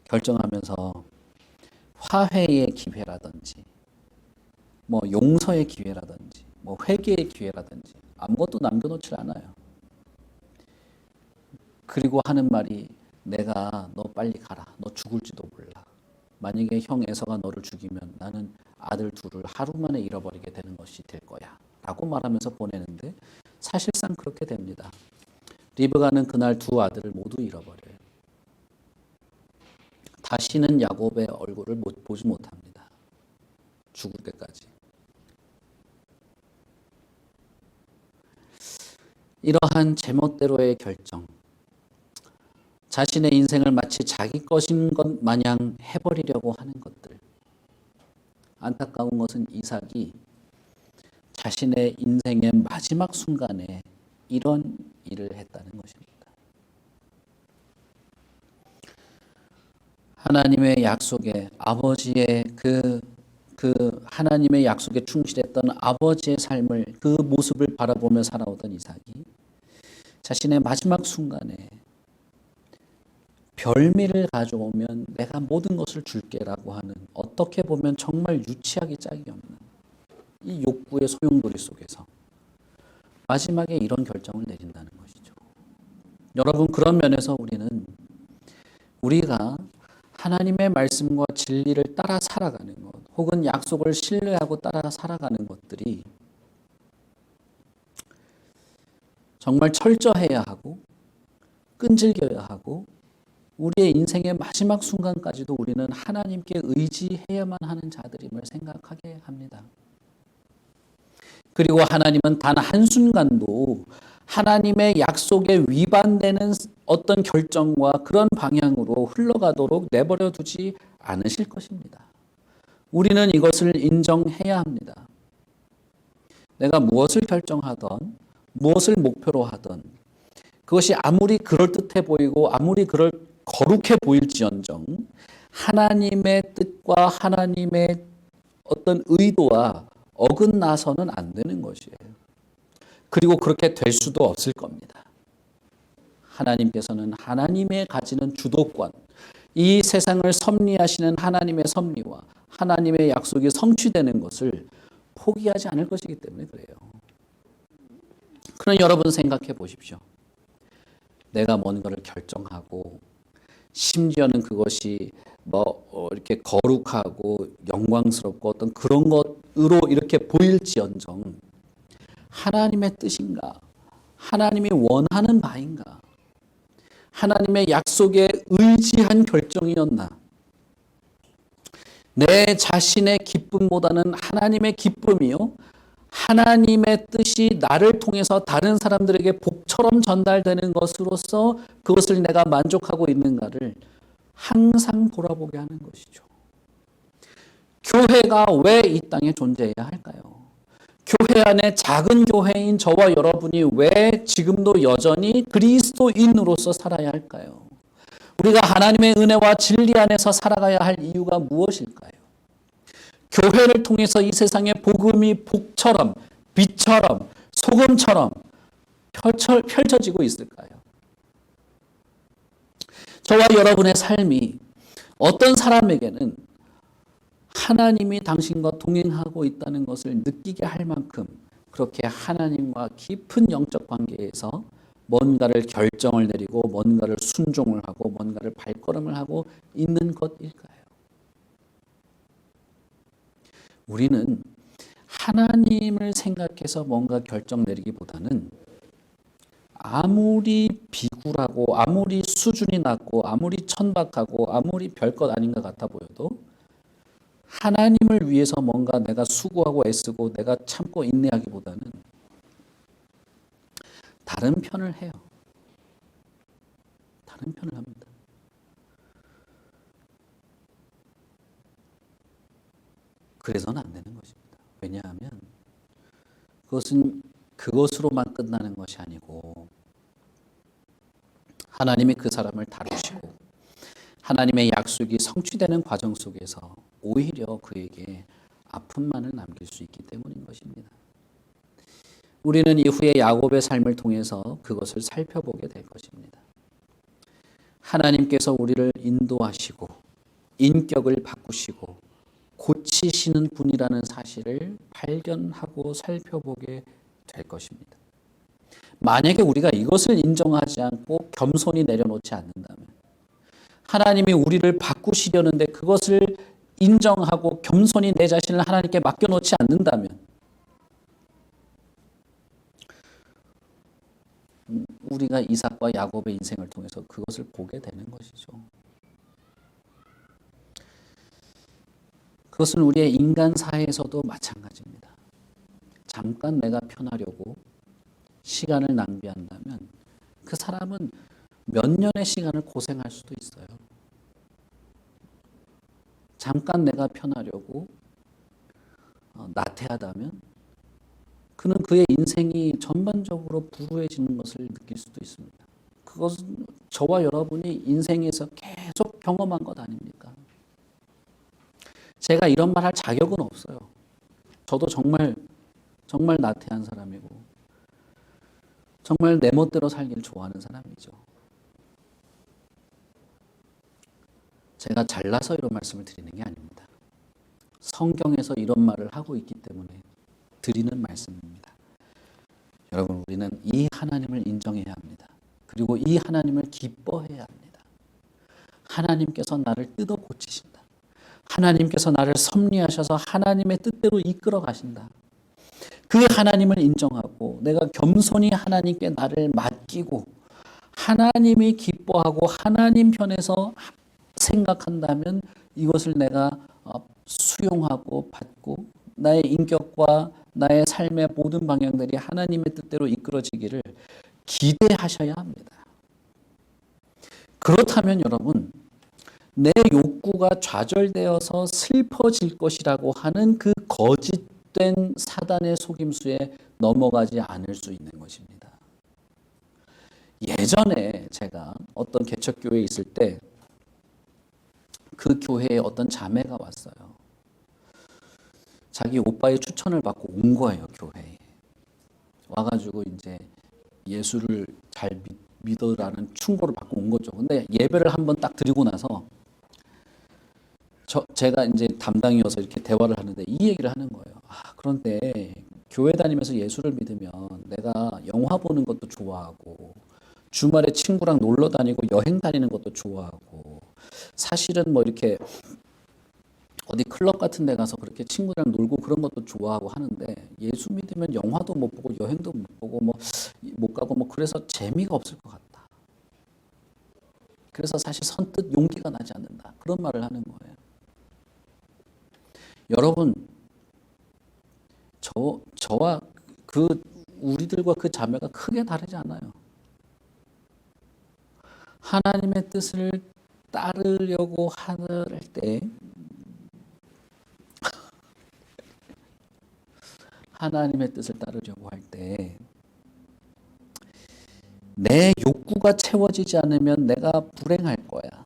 결정하면서 화해의 기회라든지 용서의 기회라든지 회개의 기회라든지 아무것도 남겨놓지 않아요. 그리고 하는 말이 내가 너 빨리 가라. 너 죽을지도 몰라. 만약에 형 에서가 너를 죽이면 나는 아들 둘을 하루 만에 잃어버리게 되는 것이 될 거야. 라고 말하면서 보내는데 사실상 그렇게 됩니다. 리브가는 그날 두 아들을 모두 잃어버려요. 다시는 야곱의 얼굴을 보지 못합니다. 죽을 때까지. 이러한 제멋대로의 결정, 자신의 인생을 마치 자기 것인 것 마냥 해버리려고 하는 것들. 안타까운 것은 이삭이 자신의 인생의 마지막 순간에 이런 일을 했다는 것입니다. 하나님의 약속에 아버지의 그 하나님의 약속에 충실했던 아버지의 삶을 그 모습을 바라보며 살아오던 이삭이 자신의 마지막 순간에 별미를 가져오면 내가 모든 것을 줄게라고 하는 어떻게 보면 정말 유치하기 짝이 없는 이 욕구의 소용돌이 속에서 마지막에 이런 결정을 내린다는 것이죠. 여러분, 그런 면에서 우리가 하나님의 말씀과 진리를 따라 살아가는 것 혹은 약속을 신뢰하고 따라 살아가는 것들이 정말 철저해야 하고 끈질겨야 하고 우리의 인생의 마지막 순간까지도 우리는 하나님께 의지해야만 하는 자들임을 생각하게 합니다. 그리고 하나님은 단 한순간도 하나님의 약속에 위반되는 어떤 결정과 그런 방향으로 흘러가도록 내버려 두지 않으실 것입니다. 우리는 이것을 인정해야 합니다. 내가 무엇을 결정하던 무엇을 목표로 하던 그것이 아무리 그럴듯해 보이고 아무리 거룩해 보일지언정 하나님의 뜻과 하나님의 어떤 의도와 어긋나서는 안 되는 것이에요. 그리고 그렇게 될 수도 없을 겁니다. 하나님께서는 하나님의 가지는 주도권, 이 세상을 섭리하시는 하나님의 섭리와 하나님의 약속이 성취되는 것을 포기하지 않을 것이기 때문에 그래요. 그럼 여러분 생각해 보십시오. 내가 뭔가를 결정하고 심지어는 그것이 이렇게 거룩하고 영광스럽고 어떤 그런 것으로 이렇게 보일지언정 하나님의 뜻인가? 하나님이 원하는 바인가? 하나님의 약속에 의지한 결정이었나? 내 자신의 기쁨보다는 하나님의 기쁨이요, 하나님의 뜻이 나를 통해서 다른 사람들에게 복처럼 전달되는 것으로서 그것을 내가 만족하고 있는가를 항상 돌아보게 하는 것이죠. 교회가 왜 이 땅에 존재해야 할까요? 교회 안에 작은 교회인 저와 여러분이 왜 지금도 여전히 그리스도인으로서 살아야 할까요? 우리가 하나님의 은혜와 진리 안에서 살아가야 할 이유가 무엇일까요? 교회를 통해서 이 세상의 복음이 복처럼, 빛처럼, 소금처럼 펼쳐지고 있을까요? 저와 여러분의 삶이 어떤 사람에게는 하나님이 당신과 동행하고 있다는 것을 느끼게 할 만큼 그렇게 하나님과 깊은 영적 관계에서 뭔가를 결정을 내리고 뭔가를 순종을 하고 뭔가를 발걸음을 하고 있는 것일까요? 우리는 하나님을 생각해서 뭔가 결정 내리기보다는 아무리 비굴하고 아무리 수준이 낮고 아무리 천박하고 아무리 별것 아닌 것 같아 보여도 하나님을 위해서 뭔가 내가 수고하고 애쓰고 내가 참고 인내하기보다는 다른 편을 해요. 다른 편을 합니다. 그래서는 안 되는 것입니다. 왜냐하면 그것은 그것으로만 끝나는 것이 아니고 하나님이 그 사람을 다루시고 하나님의 약속이 성취되는 과정 속에서 오히려 그에게 아픔만을 남길 수 있기 때문인 것입니다. 우리는 이후에 야곱의 삶을 통해서 그것을 살펴보게 될 것입니다. 하나님께서 우리를 인도하시고 인격을 바꾸시고 고치시는 분이라는 사실을 발견하고 살펴보게 될 것입니다. 만약에 우리가 이것을 인정하지 않고 겸손히 내려놓지 않는다면, 하나님이 우리를 바꾸시려는데 그것을 인정하고 겸손히 내 자신을 하나님께 맡겨놓지 않는다면 우리가 이삭과 야곱의 인생을 통해서 그것을 보게 되는 것이죠. 그것은 우리의 인간사에서도 마찬가지입니다. 잠깐 내가 편하려고 시간을 낭비한다면 그 사람은 몇 년의 시간을 고생할 수도 있어요. 잠깐 내가 편하려고 나태하다면 그는 그의 인생이 전반적으로 불우해지는 것을 느낄 수도 있습니다. 그것은 저와 여러분이 인생에서 계속 경험한 것 아닙니까? 제가 이런 말 할 자격은 없어요. 저도 정말 나태한 사람이고 정말 내 멋대로 살기를 좋아하는 사람이죠. 제가 잘나서 이런 말씀을 드리는 게 아닙니다. 성경에서 이런 말을 하고 있기 때문에 드리는 말씀입니다. 여러분, 우리는 이 하나님을 인정해야 합니다. 그리고 이 하나님을 기뻐해야 합니다. 하나님께서 나를 뜯어 고치신다. 하나님께서 나를 섭리하셔서 하나님의 뜻대로 이끌어 가신다. 그 하나님을 인정하고 내가 겸손히 하나님께 나를 맡기고 하나님이 기뻐하고 하나님 편에서 생각한다면 이것을 내가 수용하고 받고 나의 인격과 나의 삶의 모든 방향들이 하나님의 뜻대로 이끌어지기를 기대하셔야 합니다. 그렇다면 여러분, 내 욕구가 좌절되어서 슬퍼질 것이라고 하는 그 거짓된 사단의 속임수에 넘어가지 않을 수 있는 것입니다. 예전에 제가 어떤 개척교회에 있을 때 그 교회에 어떤 자매가 왔어요. 자기 오빠의 추천을 받고 온 거예요, 교회에. 와가지고 이제 예수를 잘 믿으라는 충고를 받고 온 거죠. 근데 예배를 한번 딱 드리고 나서 제가 이제 담당이어서 이렇게 대화를 하는데 이 얘기를 하는 거예요. 그런데 교회 다니면서 예수를 믿으면 내가 영화 보는 것도 좋아하고 주말에 친구랑 놀러 다니고 여행 다니는 것도 좋아하고 사실은 뭐 이렇게 어디 클럽 같은 데 가서 그렇게 친구들이랑 놀고 그런 것도 좋아하고 하는데 예수 믿으면 영화도 못 보고 여행도 못 보고 뭐 못 가고 뭐 그래서 재미가 없을 것 같다. 그래서 사실 선뜻 용기가 나지 않는다. 그런 말을 하는 거예요. 여러분, 저와 우리들과 그 자매가 크게 다르지 않아요. 하나님의 뜻을 따르려고 할 때, 하나님의 뜻을 따르려고 할 때, 내 욕구가 채워지지 않으면 내가 불행할 거야.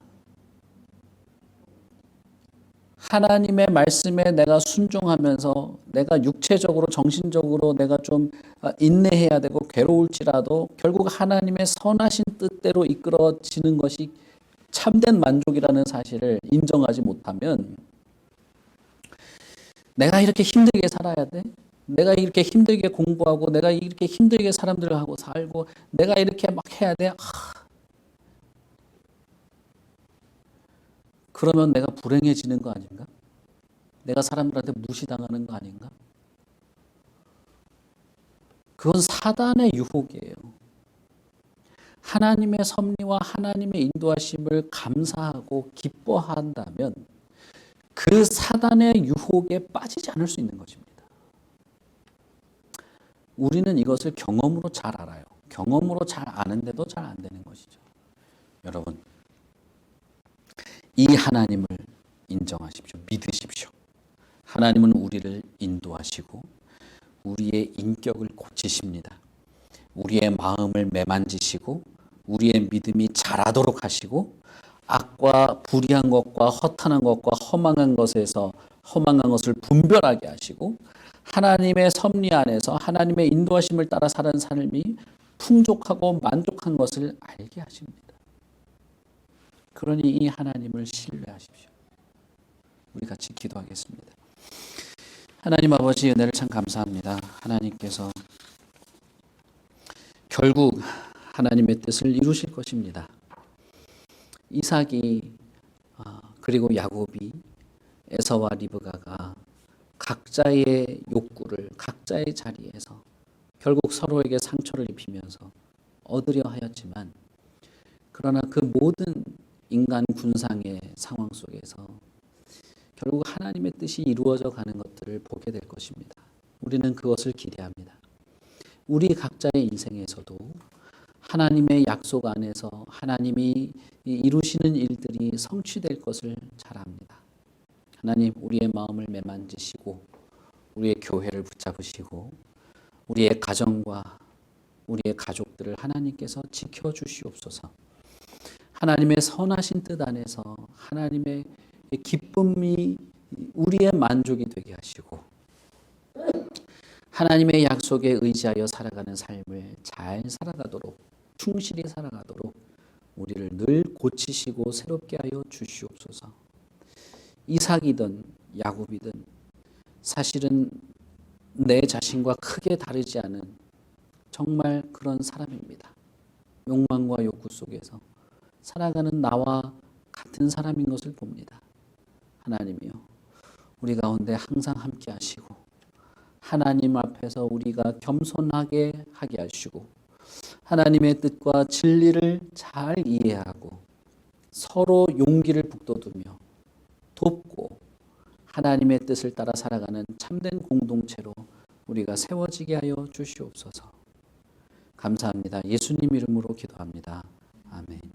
하나님의 말씀에 내가 순종하면서 내가 육체적으로 정신적으로 내가 좀 인내해야 되고 괴로울지라도 결국 하나님의 선하신 뜻대로 이끌어지는 것이 참된 만족이라는 사실을 인정하지 못하면 내가 이렇게 힘들게 살아야 돼? 내가 이렇게 힘들게 공부하고 내가 이렇게 힘들게 사람들하고 살고 내가 이렇게 막 해야 돼? 그러면 내가 불행해지는 거 아닌가? 내가 사람들한테 무시당하는 거 아닌가? 그건 사단의 유혹이에요. 하나님의 섭리와 하나님의 인도하심을 감사하고 기뻐한다면 그 사단의 유혹에 빠지지 않을 수 있는 것입니다. 우리는 이것을 경험으로 잘 알아요. 경험으로 잘 아는데도 잘 안 되는 것이죠. 여러분, 이 하나님을 인정하십시오. 믿으십시오. 하나님은 우리를 인도하시고 우리의 인격을 고치십니다. 우리의 마음을 매만지시고 우리의 믿음이 자라도록 하시고 악과 불의한 것과 허탄한 것과 허망한 것에서 허망한 것을 분별하게 하시고 하나님의 섭리 안에서 하나님의 인도하심을 따라 사는 삶이 풍족하고 만족한 것을 알게 하십니다. 그러니 이 하나님을 신뢰하십시오. 우리 같이 기도하겠습니다. 하나님 아버지 은혜를 참 감사합니다. 하나님께서 결국 하나님의 뜻을 이루실 것입니다. 이삭이 그리고 야곱이 에서와 리브가가 각자의 욕구를 각자의 자리에서 결국 서로에게 상처를 입히면서 얻으려 하였지만 그러나 그 모든 인간 군상의 상황 속에서 결국 하나님의 뜻이 이루어져 가는 것들을 보게 될 것입니다. 우리는 그것을 기대합니다. 우리 각자의 인생에서도 하나님의 약속 안에서 하나님이 이루시는 일들이 성취될 것을 잘 압니다. 하나님, 우리의 마음을 매만지시고 우리의 교회를 붙잡으시고 우리의 가정과 우리의 가족들을 하나님께서 지켜주시옵소서. 하나님의 선하신 뜻 안에서 하나님의 기쁨이 우리의 만족이 되게 하시고 하나님의 약속에 의지하여 살아가는 삶을 잘 살아가도록 충실히 살아가도록 우리를 늘 고치시고 새롭게 하여 주시옵소서. 이삭이든 야곱이든 사실은 내 자신과 크게 다르지 않은 정말 그런 사람입니다. 욕망과 욕구 속에서 살아가는 나와 같은 사람인 것을 봅니다. 하나님이요, 우리 가운데 항상 함께 하시고 하나님 앞에서 우리가 겸손하게 하게 하시고 하나님의 뜻과 진리를 잘 이해하고 서로 용기를 북돋우며 돕고 하나님의 뜻을 따라 살아가는 참된 공동체로 우리가 세워지게 하여 주시옵소서. 감사합니다. 예수님 이름으로 기도합니다. 아멘.